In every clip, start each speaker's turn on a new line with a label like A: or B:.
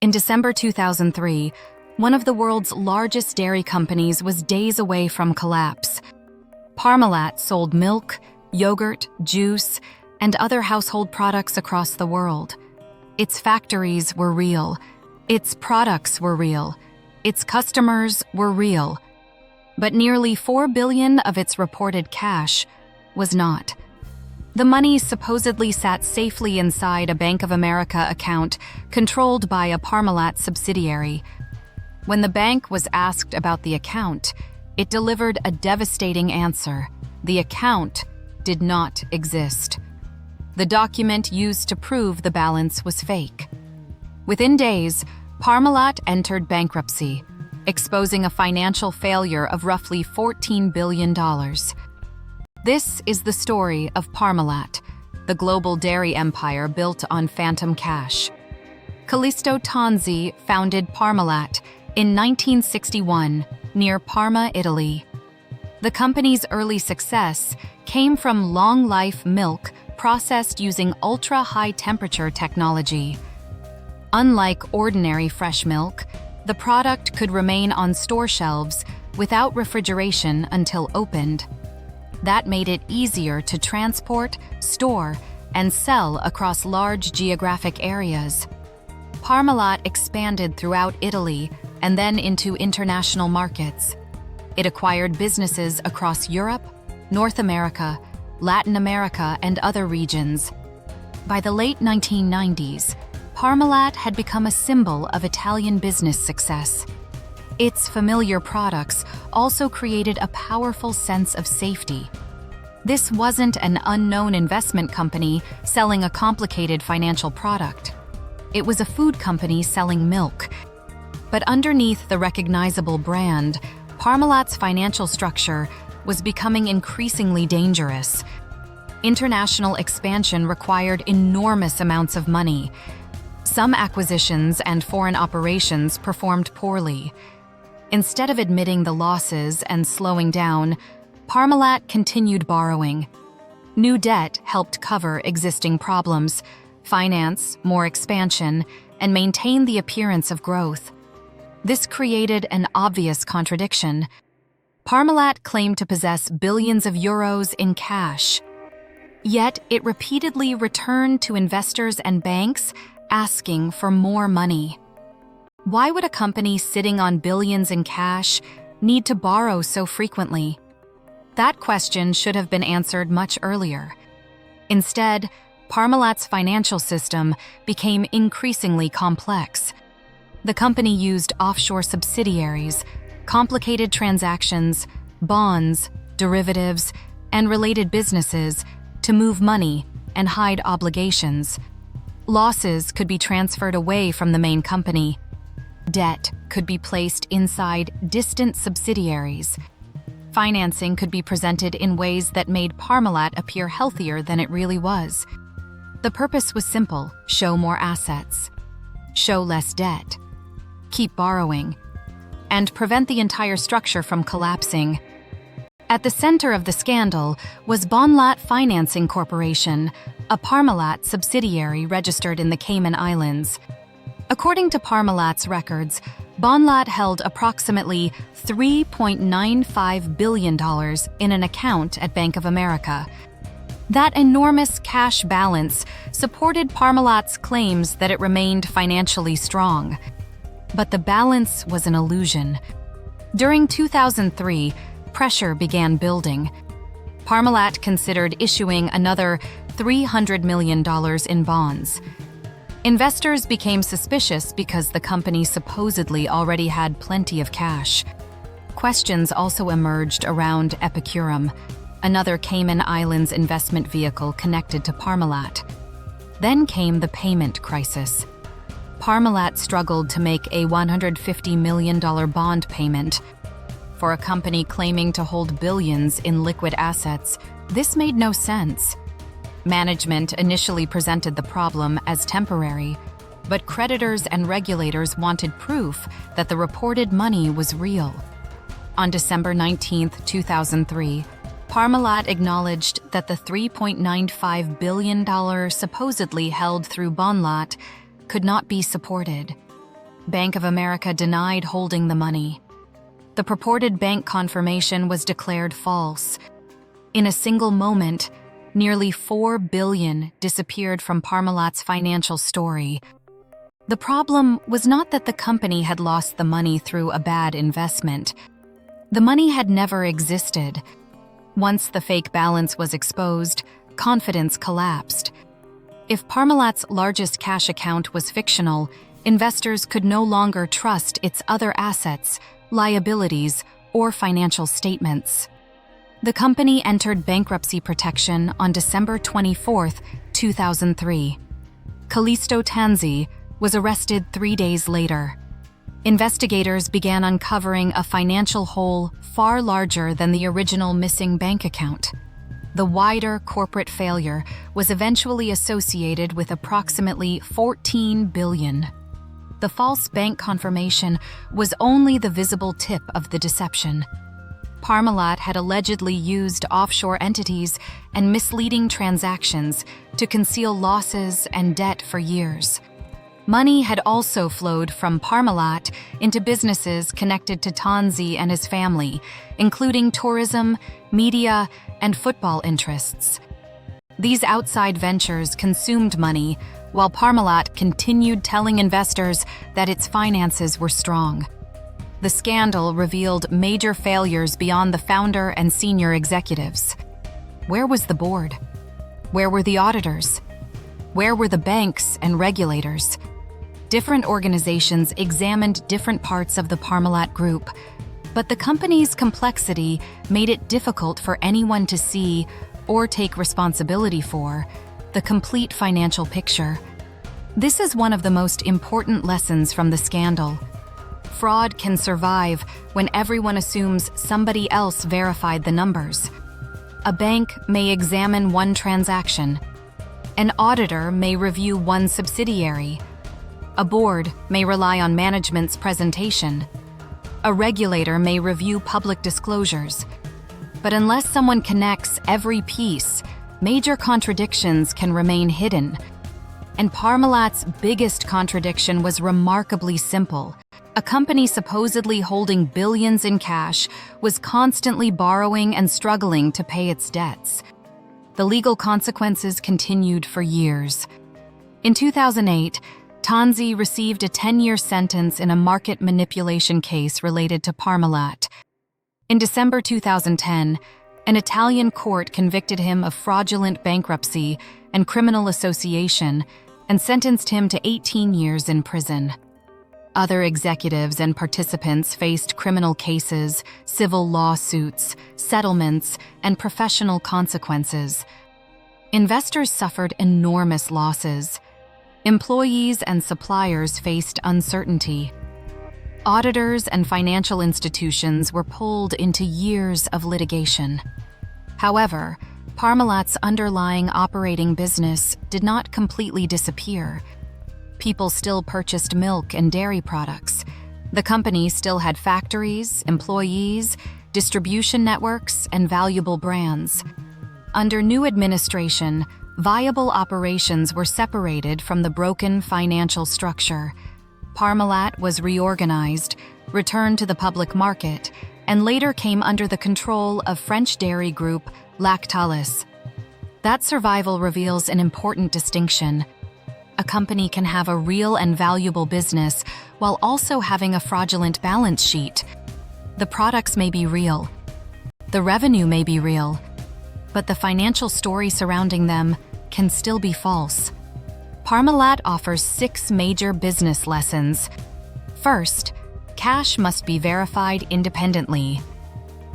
A: In December 2003, one of the world's largest dairy companies was days away from collapse. Parmalat sold milk, yogurt, juice, and other household products across the world. Its factories were real. Its products were real. Its customers were real. But nearly $4 billion of its reported cash was not. The money supposedly sat safely inside a Bank of America account controlled by a Parmalat subsidiary. When the bank was asked about the account, it delivered a devastating answer. The account did not exist. The document used to prove the balance was fake. Within days, Parmalat entered bankruptcy, exposing a financial failure of roughly $14 billion. This is the story of Parmalat, the global dairy empire built on phantom cash. Callisto Tonzi founded Parmalat in 1961 near Parma, Italy. The company's early success came from long-life milk processed using ultra-high-temperature technology. Unlike ordinary fresh milk, the product could remain on store shelves without refrigeration until opened. That made it easier to transport, store, and sell across large geographic areas. Parmalat expanded throughout Italy and then into international markets. It acquired businesses across Europe, North America, Latin America, and other regions. By the late 1990s, Parmalat had become a symbol of Italian business success. Its familiar products also created a powerful sense of safety. This wasn't an unknown investment company selling a complicated financial product. It was a food company selling milk. But underneath the recognizable brand, Parmalat's financial structure was becoming increasingly dangerous. International expansion required enormous amounts of money. Some acquisitions and foreign operations performed poorly. Instead of admitting the losses and slowing down, Parmalat continued borrowing. New debt helped cover existing problems, finance more expansion, and maintain the appearance of growth. This created an obvious contradiction. Parmalat claimed to possess billions of euros in cash. Yet it repeatedly returned to investors and banks asking for more money. Why would a company sitting on billions in cash need to borrow so frequently? That question should have been answered much earlier. Instead, Parmalat's financial system became increasingly complex. The company used offshore subsidiaries, complicated transactions, bonds, derivatives, and related businesses to move money and hide obligations. Losses could be transferred away from the main company. Debt could be placed inside distant subsidiaries. Financing could be presented in ways that made Parmalat appear healthier than it really was. The purpose was simple: show more assets, show less debt, keep borrowing, and prevent the entire structure from collapsing. At the center of the scandal was Parmalat Financing Corporation, a Parmalat subsidiary registered in the Cayman Islands. According to Parmalat's records, Parmalat held approximately $3.95 billion in an account at Bank of America. That enormous cash balance supported Parmalat's claims that it remained financially strong. But the balance was an illusion. During 2003, pressure began building. Parmalat considered issuing another $300 million in bonds. Investors became suspicious because the company supposedly already had plenty of cash. Questions also emerged around Epicurum, another Cayman Islands investment vehicle connected to Parmalat. Then came the payment crisis. Parmalat struggled to make a $150 million bond payment. For a company claiming to hold billions in liquid assets, this made no sense. Management initially presented the problem as temporary, but creditors and regulators wanted proof that the reported money was real. On December 19, 2003, Parmalat acknowledged that the $3.95 billion supposedly held through Parmalat could not be supported. Bank of America denied holding the money. The purported bank confirmation was declared false. In a single moment, nearly $4 billion disappeared from Parmalat's financial story. The problem was not that the company had lost the money through a bad investment. The money had never existed. Once the fake balance was exposed, confidence collapsed. If Parmalat's largest cash account was fictional, investors could no longer trust its other assets, liabilities, or financial statements. The company entered bankruptcy protection on December 24, 2003. Callisto Tanzi was arrested 3 days later. Investigators began uncovering a financial hole far larger than the original missing bank account. The wider corporate failure was eventually associated with approximately $14 billion. The false bank confirmation was only the visible tip of the deception. Parmalat had allegedly used offshore entities and misleading transactions to conceal losses and debt for years. Money had also flowed from Parmalat into businesses connected to Tanzi and his family, including tourism, media, and football interests. These outside ventures consumed money, while Parmalat continued telling investors that its finances were strong. The scandal revealed major failures beyond the founder and senior executives. Where was the board? Where were the auditors? Where were the banks and regulators? Different organizations examined different parts of the Parmalat group, but the company's complexity made it difficult for anyone to see or take responsibility for the complete financial picture. This is one of the most important lessons from the scandal. Fraud can survive when everyone assumes somebody else verified the numbers. A bank may examine one transaction. An auditor may review one subsidiary. A board may rely on management's presentation. A regulator may review public disclosures. But unless someone connects every piece, major contradictions can remain hidden. And Parmalat's biggest contradiction was remarkably simple. A company supposedly holding billions in cash was constantly borrowing and struggling to pay its debts. The legal consequences continued for years. In 2008, Tanzi received a 10-year sentence in a market manipulation case related to Parmalat. In December 2010, an Italian court convicted him of fraudulent bankruptcy and criminal association and sentenced him to 18 years in prison. Other executives and participants faced criminal cases, civil lawsuits, settlements, and professional consequences. Investors suffered enormous losses. Employees and suppliers faced uncertainty. Auditors and financial institutions were pulled into years of litigation. However, Parmalat's underlying operating business did not completely disappear. People still purchased milk and dairy products. The company still had factories, employees, distribution networks, and valuable brands. Under new administration, viable operations were separated from the broken financial structure. Parmalat was reorganized, returned to the public market, and later came under the control of French dairy group Lactalis. That survival reveals an important distinction. A company can have a real and valuable business while also having a fraudulent balance sheet. The products may be real. The revenue may be real. But the financial story surrounding them can still be false. Parmalat offers 6 major business lessons. First, cash must be verified independently.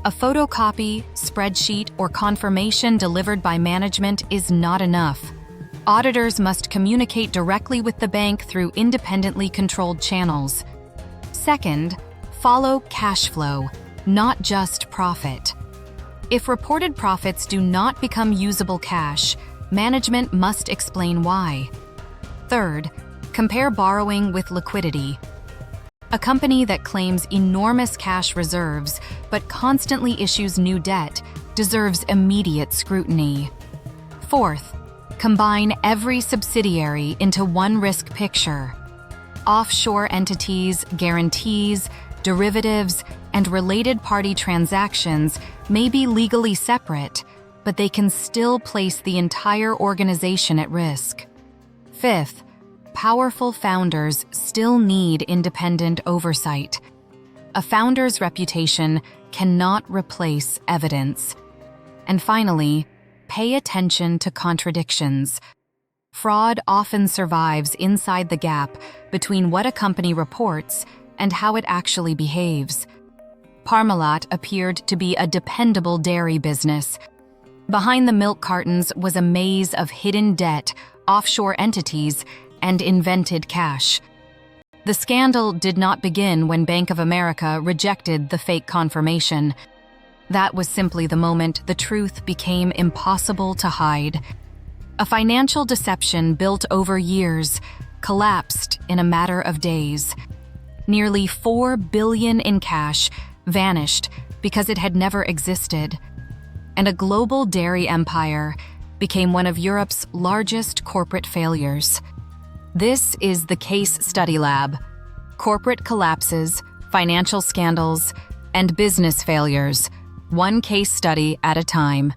A: A photocopy, spreadsheet, or confirmation delivered by management is not enough. Auditors must communicate directly with the bank through independently controlled channels. Second, follow cash flow, not just profit. If reported profits do not become usable cash, management must explain why. Third, compare borrowing with liquidity. A company that claims enormous cash reserves but constantly issues new debt deserves immediate scrutiny. Fourth, combine every subsidiary into one risk picture. Offshore entities, guarantees, derivatives, and related party transactions may be legally separate, but they can still place the entire organization at risk. Fifth, powerful founders still need independent oversight. A founder's reputation cannot replace evidence. And finally, pay attention to contradictions. Fraud often survives inside the gap between what a company reports and how it actually behaves. Parmalat appeared to be a dependable dairy business. Behind the milk cartons was a maze of hidden debt, offshore entities, and invented cash. The scandal did not begin when Bank of America rejected the fake confirmation. That was simply the moment the truth became impossible to hide. A financial deception built over years collapsed in a matter of days. Nearly $4 billion in cash vanished because it had never existed. And a global dairy empire became one of Europe's largest corporate failures. This is the Case Study Lab: corporate collapses, financial scandals, and business failures, one case study at a time.